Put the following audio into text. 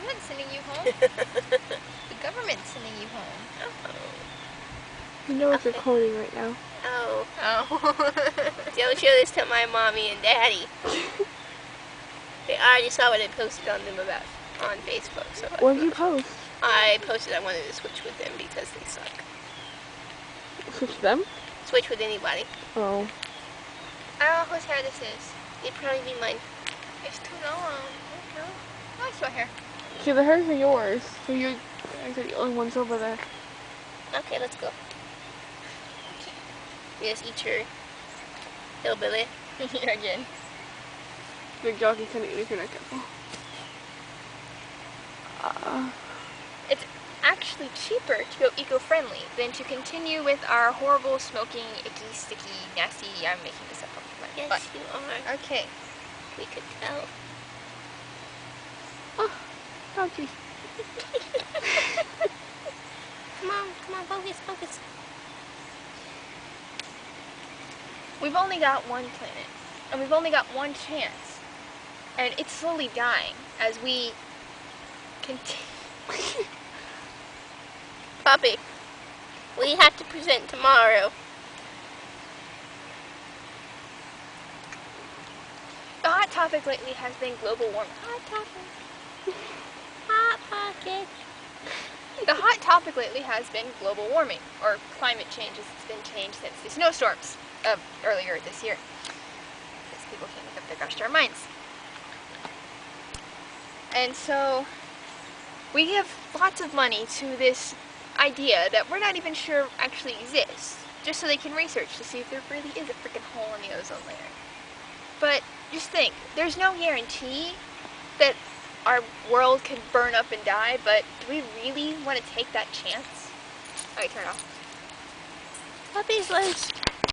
not sending you home. The government's sending you home. Oh. You know it's recording right now. Oh. Oh. Don't show this to my mommy and daddy. They already saw what I posted on them about on Facebook. So What did you post? I posted I wanted to switch with them because they suck. Switch them? Switch with anybody. Oh. I don't know whose hair this is. It'd probably be mine. It's too long. Oh, it's your hair. See, the hairs are yours. So you're the only ones over there. Okay, let's go. You just eat your hillbilly. Here again. Big doggy can eat if you're not careful. It's actually cheaper to go eco-friendly than to continue with our horrible, smoking, icky, sticky, nasty, I'm making this up. Yes, But, you are. okay. We could tell. Oh, doggy. Come on, focus. We've only got one planet, and we've only got one chance. And it's slowly dying as we continue. Poppy, we have to present tomorrow. The hot topic lately has been global warming. Hot topic. Hot pocket. The hot topic lately has been global warming, or climate change as it's been changed since the snowstorms of earlier this year. Because people can't make up their gosh darn minds. And so, we give lots of money to this idea that we're not even sure actually exists, just so they can research to see if there really is a freaking hole in the ozone layer. But just think, there's no guarantee that our world could burn up and die, but do we really want to take that chance? Alright, turn it off. Puppy's loose.